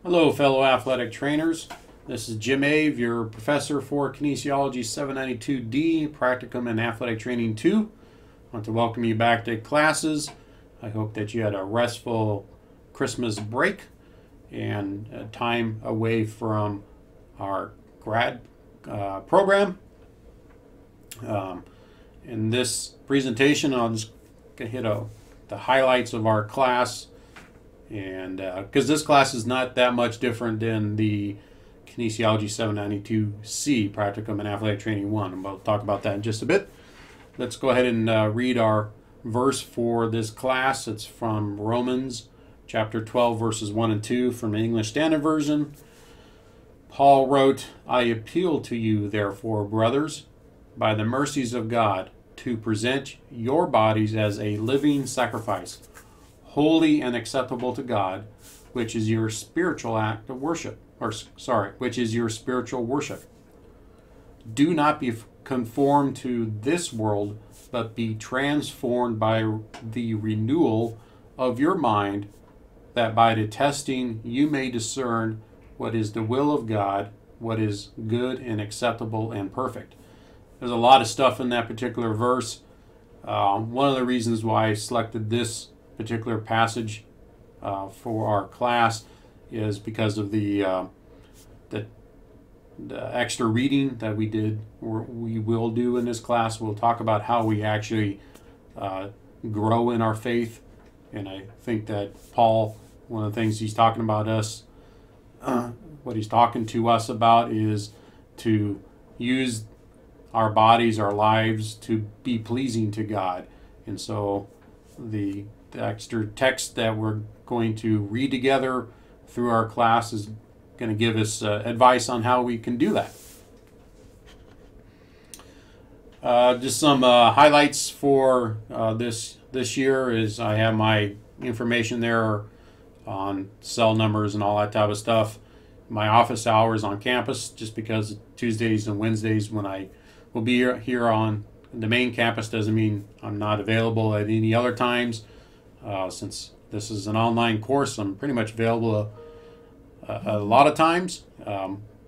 Hello, fellow athletic trainers. This is Jim Ave, your professor for Kinesiology 792D, Practicum and Athletic Training 2. I want to welcome you back to classes. I hope that you had a restful Christmas break and time away from our grad program. In this presentation, I'll just hit the highlights of our class. And because this class is not that much different than the Kinesiology 792C, Practicum and Athletic Training 1. And we'll talk about that in just a bit. Let's go ahead and read our verse for this class. It's from Romans chapter 12, verses 1 and 2 from the English Standard Version. Paul wrote, "I appeal to you, therefore, brothers, by the mercies of God, to present your bodies as a living sacrifice, holy and acceptable to God, which is your spiritual act of worship, which is your spiritual worship. Do not be conformed to this world, but be transformed by the renewal of your mind, that by the testing you may discern what is the will of God, what is good and acceptable and perfect." There's a lot of stuff in that particular verse. One of the reasons why I selected this particular passage for our class is because of the extra reading that we did, or we will do in this class. We'll talk about how we actually grow in our faith, and I think that Paul, one of the things he's talking about us, what he's talking to us about is to use our bodies, our lives, to be pleasing to God. And so the extra text that we're going to read together through our class is going to give us advice on how we can do that. Just some highlights for this year is I have my information there on cell numbers and all that type of stuff. My office hours on campus, just because Tuesdays and Wednesdays when I will be here on the main campus doesn't mean I'm not available at any other times. Since this is an online course, I'm pretty much available a lot of times.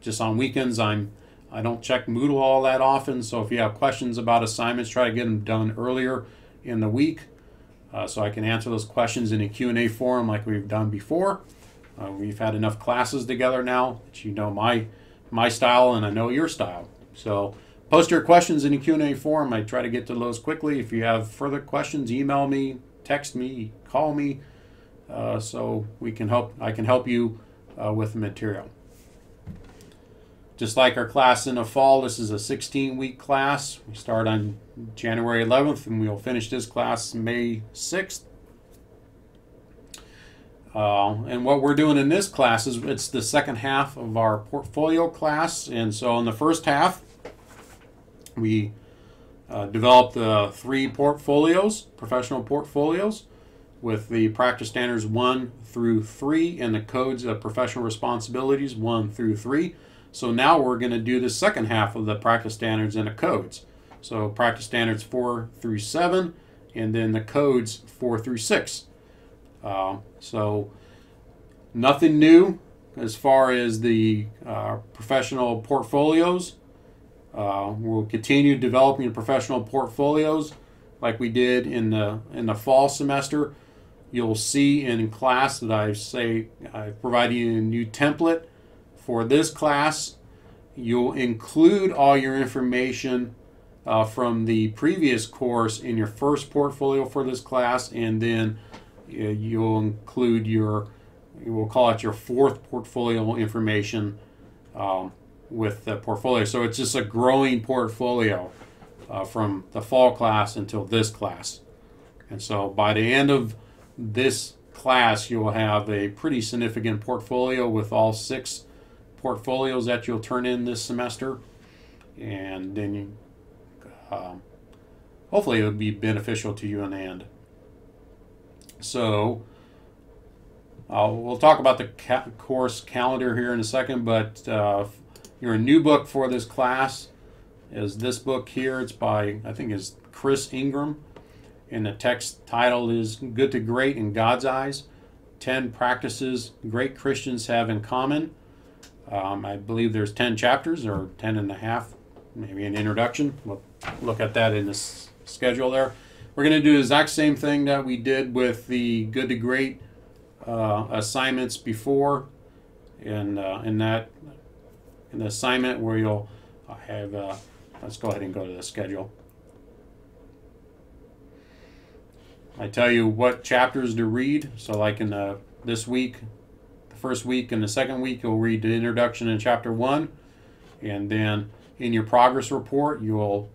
Just on weekends, I don't check Moodle all that often. So if you have questions about assignments, try to get them done earlier in the week, so I can answer those questions in a Q&A forum like we've done before. We've had enough classes together now that you know my style and I know your style. So post your questions in a Q&A forum. I try to get to those quickly. If you have further questions, email me, text me, call me, so I can help you with the material. Just like our class in the fall, this is a 16-week class. We start on January 11th and we'll finish this class May 6th. And what we're doing in this class is it's the second half of our portfolio class. And so in the first half, we developed 3 portfolios, professional portfolios, with the practice standards 1 through 3 and the codes of professional responsibilities 1 through 3. So now we're going to do the second half of the practice standards and the codes. So practice standards 4 through 7 and then the codes 4 through 6. So nothing new as far as the professional portfolios. We'll continue developing professional portfolios like we did in the fall semester. You'll see in class that I provided you a new template for this class. You'll include all your information from the previous course in your first portfolio for this class, and then you'll include we'll call it your fourth portfolio information with the portfolio. So it's just a growing portfolio from the fall class until this class. And so by the end of this class, you'll have a pretty significant portfolio with all 6 portfolios that you'll turn in this semester. And then hopefully it'll be beneficial to you in the end. So we'll talk about the course calendar here in a second, but your new book for this class is this book here. It's by, I think it's Chris Ingram, and the text title is Good to Great in God's Eyes. 10 practices great Christians have in common. I believe there's 10 chapters, or 10 and a half, maybe an introduction. We'll look at that in this schedule there. We're going to do the exact same thing that we did with the good to great assignments before. In the assignment where you'll have, let's go ahead and go to the schedule. I tell you what chapters to read. So like in this week, the first week and the second week, you'll read the introduction in chapter 1. And then in your progress report, you'll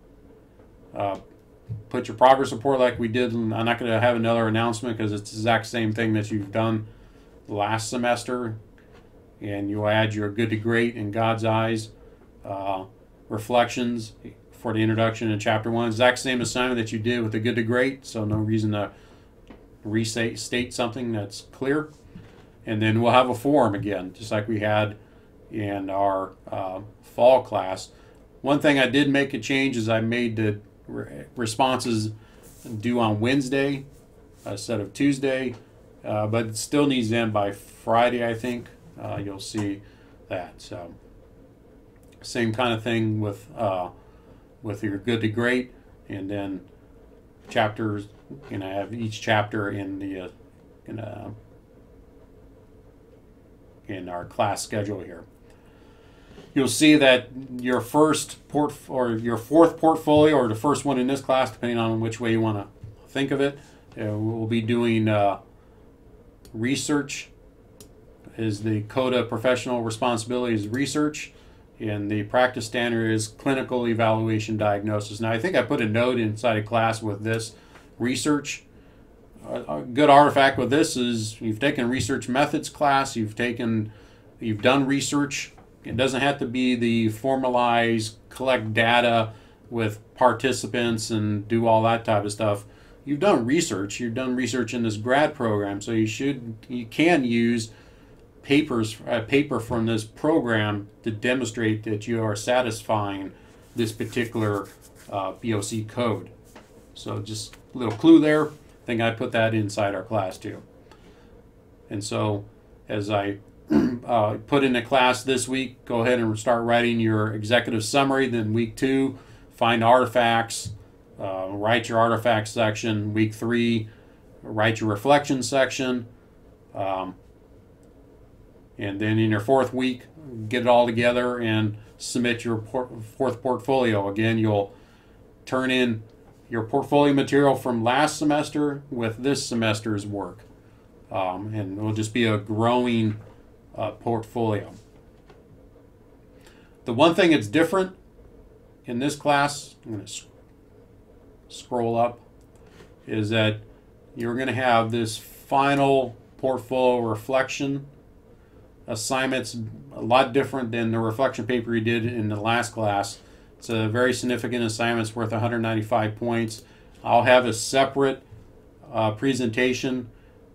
put your progress report like we did. I'm not going to have another announcement because it's the exact same thing that you've done last semester. And you'll add your good to great in God's eyes reflections for the introduction in chapter 1. Exact same assignment that you did with the good to great, so no reason to restate something that's clear. And then we'll have a forum again, just like we had in our fall class. One thing I did make a change is I made the responses due on Wednesday instead of Tuesday, but it still needs to end by Friday, I think. You'll see that. So same kind of thing with your good to great, and then chapters. I have each chapter in the in our class schedule here. You'll see that your first your fourth portfolio, or the first one in this class, depending on which way you want to think of it, we'll be doing research. Is the CODA professional responsibility is research, and the practice standard is clinical evaluation diagnosis. Now I think I put a note inside a class with this research. A good artifact with this is you've taken research methods class, you've done research. It doesn't have to be the formalized collect data with participants and do all that type of stuff. You've done research. You've done research in this grad program, so you can use paper from this program to demonstrate that you are satisfying this particular BOC code. So just a little clue there. I think I put that inside our class too. And so as I put in the class this week, go ahead and start writing your executive summary. Then week 2, find artifacts, write your artifact section. Week 3, write your reflection section. And then in your 4th week, get it all together and submit your 4th portfolio. Again, you'll turn in your portfolio material from last semester with this semester's work. And it will just be a growing portfolio. The one thing that's different in this class, I'm going to scroll up, is that you're going to have this final portfolio reflection assignments, a lot different than the reflection paper you did in the last class. It's a very significant assignment. It's worth 195 points. I'll have a separate presentation,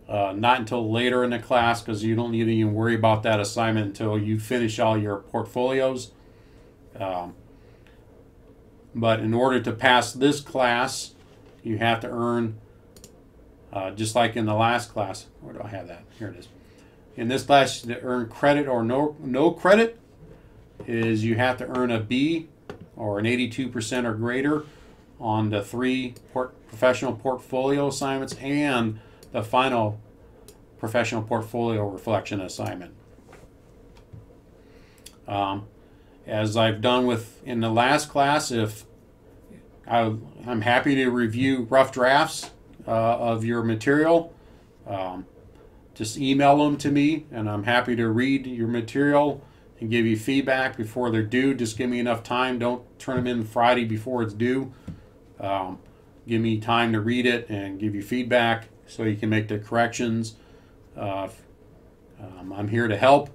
not until later in the class, because you don't need to even worry about that assignment until you finish all your portfolios. But in order to pass this class, you have to earn, just like in the last class. Where do I have that? Here it is. In this class, to earn credit or no credit is you have to earn a B or an 82% or greater on the 3 professional portfolio assignments and the final professional portfolio reflection assignment. As I've done in the last class, I'm happy to review rough drafts of your material. Just email them to me, and I'm happy to read your material and give you feedback before they're due. Just give me enough time. Don't turn them in Friday before it's due. Give me time to read it and give you feedback so you can make the corrections. I'm here to help.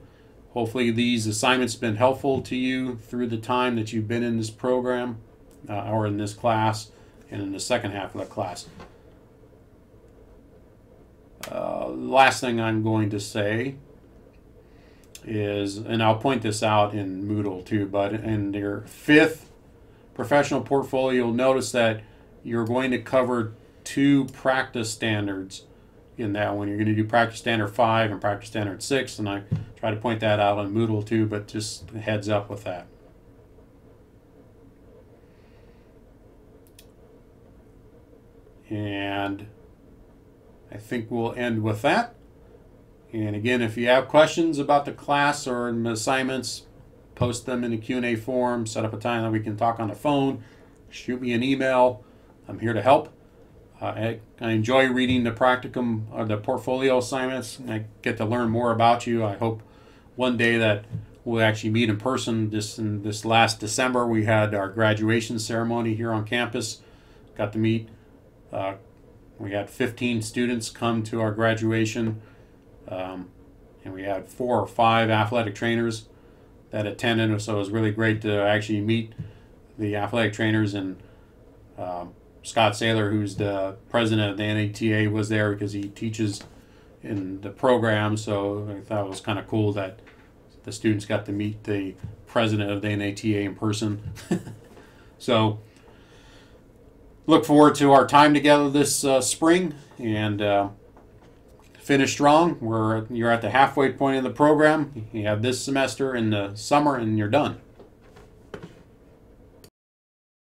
Hopefully these assignments have been helpful to you through the time that you've been in this program or in this class and in the second half of the class. Last thing I'm going to say is, and I'll point this out in Moodle too, but in your 5th professional portfolio, you'll notice that you're going to cover 2 practice standards in that when you're going to do practice standard 5 and practice standard 6, and I try to point that out on Moodle too, but just a heads up with that. And I think we'll end with that. And again, if you have questions about the class or the assignments, post them in the Q&A forum, set up a time that we can talk on the phone, shoot me an email. I'm here to help. I enjoy reading the practicum or the portfolio assignments. I get to learn more about you. I hope one day that we'll actually meet in person. This last December, we had our graduation ceremony here on campus. Got to meet. We had 15 students come to our graduation, and we had 4 or 5 athletic trainers that attended. So it was really great to actually meet the athletic trainers, and Scott Saylor, who's the president of the NATA, was there because he teaches in the program. So I thought it was kind of cool that the students got to meet the president of the NATA in person. So look forward to our time together this spring, and finish strong. You're at the halfway point in the program. You have this semester in the summer, and you're done.